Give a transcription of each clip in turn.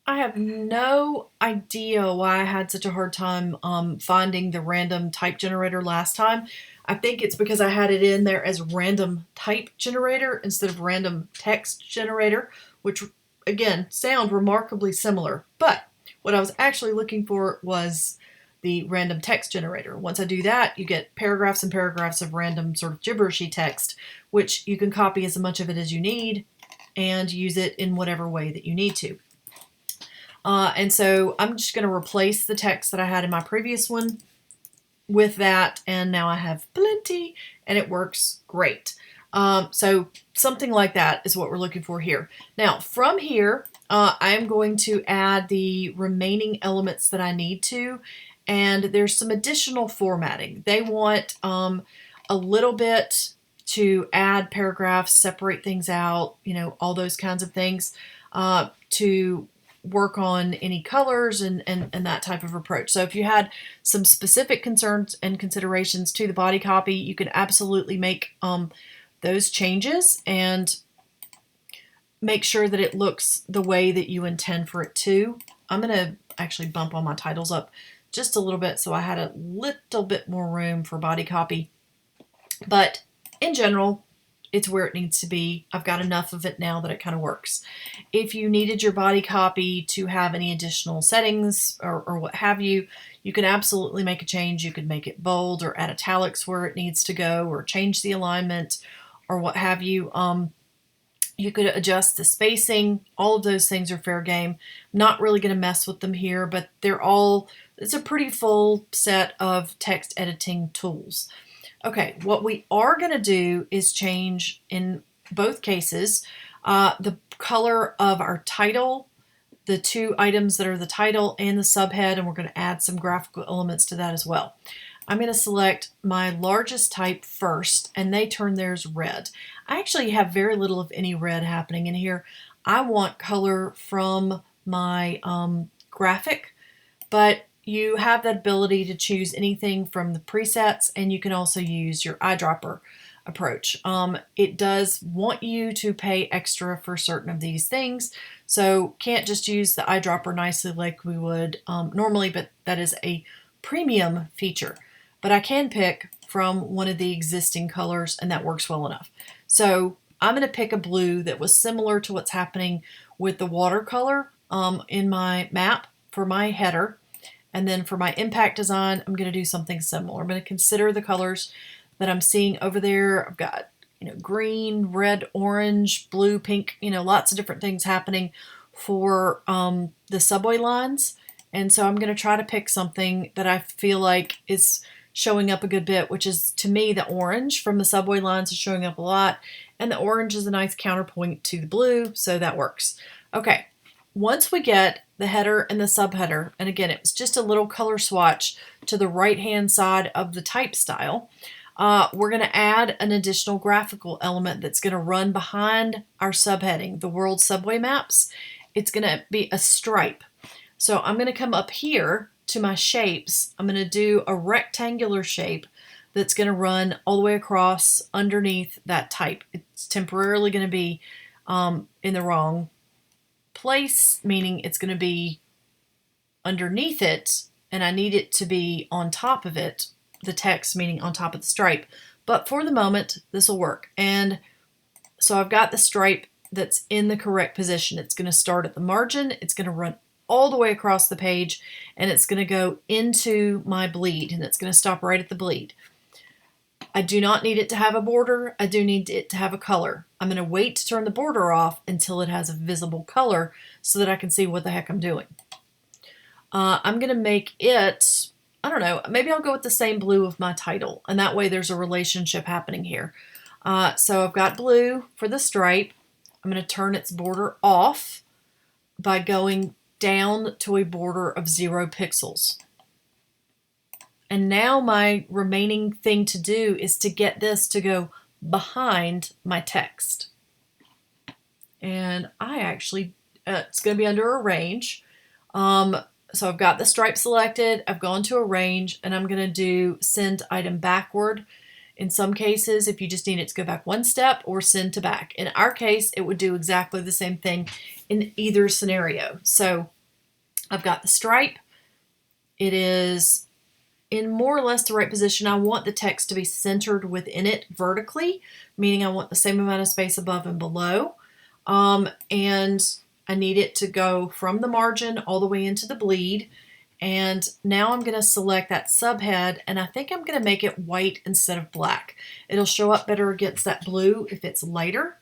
I have no idea why I had such a hard time finding the random type generator last time. I think it's because I had it in there as random type generator instead of random text generator, which again sound remarkably similar. But what I was actually looking for was the random text generator. Once I do that, you get paragraphs and paragraphs of random sort of gibberishy text, which you can copy as much of it as you need and use it in whatever way that you need to. And so I'm just going to replace the text that I had in my previous one with that, and now I have plenty, and it works great. So something like that is what we're looking for here. Now, from here, I'm going to add the remaining elements that I need to, and there's some additional formatting. They want a little bit to add paragraphs, separate things out, all those kinds of things, to work on any colors and that type of approach. So if you had some specific concerns and considerations to the body copy, you can absolutely make those changes and make sure that it looks the way that you intend for it to. I'm going to actually bump all my titles up just a little bit so I had a little bit more room for body copy. But in general, it's where it needs to be. I've got enough of it now that it kind of works. If you needed your body copy to have any additional settings or what have you, you can absolutely make a change. You could make it bold or add italics where it needs to go or change the alignment or what have you. You could adjust the spacing. All of those things are fair game. I'm not really going to mess with them here, but it's a pretty full set of text editing tools. Okay, what we are going to do is change, in both cases, the color of our title, the two items that are the title and the subhead, and we're going to add some graphical elements to that as well. I'm going to select my largest type first, and they turn theirs red. I actually have very little of any red happening in here. I want color from my graphic, but you have that ability to choose anything from the presets, and you can also use your eyedropper approach. It does want you to pay extra for certain of these things, so can't just use the eyedropper nicely like we would normally, but that is a premium feature. But I can pick from one of the existing colors, and that works well enough. So I'm going to pick a blue that was similar to what's happening with the watercolor in my map for my header. And then for my impact design, I'm going to do something similar. I'm going to consider the colors that I'm seeing over there. I've got, green, red, orange, blue, pink, lots of different things happening for the subway lines. And so I'm going to try to pick something that I feel like is showing up a good bit, which is, to me, the orange from the subway lines is showing up a lot. And the orange is a nice counterpoint to the blue, so that works. Okay. Once we get the header and the subheader, and again, it was just a little color swatch to the right-hand side of the type style, we're going to add an additional graphical element that's going to run behind our subheading, the world subway maps. It's going to be a stripe. So I'm going to come up here to my shapes. I'm going to do a rectangular shape that's going to run all the way across underneath that type. It's temporarily going to be in the wrong place, meaning it's going to be underneath it, and I need it to be on top of it, the text meaning on top of the stripe. But for the moment, this will work. And so I've got the stripe that's in the correct position. It's going to start at the margin, it's going to run all the way across the page, and it's going to go into my bleed, and it's going to stop right at the bleed. I do not need it to have a border. I do need it to have a color. I'm going to wait to turn the border off until it has a visible color so that I can see what the heck I'm doing. I'm going to make it, I don't know, maybe I'll go with the same blue of my title, and that way there's a relationship happening here. So I've got blue for the stripe. I'm going to turn its border off by going down to a border of 0 pixels. And now my remaining thing to do is to get this to go behind my text. And I actually, it's going to be under arrange. So I've got the stripe selected, I've gone to arrange, and I'm going to do send item backward. In some cases, if you just need it to go back one step, or send to back. In our case, it would do exactly the same thing in either scenario. So I've got the stripe. It is in more or less the right position. I want the text to be centered within it vertically, meaning I want the same amount of space above and below. And I need it to go from the margin all the way into the bleed. And now I'm going to select that subhead, and I think I'm going to make it white instead of black. It'll show up better against that blue if it's lighter.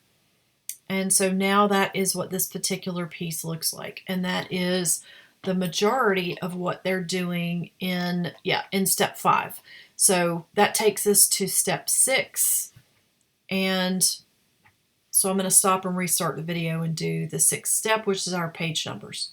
And so now that is what this particular piece looks like. And that is the majority of what they're doing in step 5. So that takes us to step 6. And so I'm going to stop and restart the video and do the 6th step, which is our page numbers.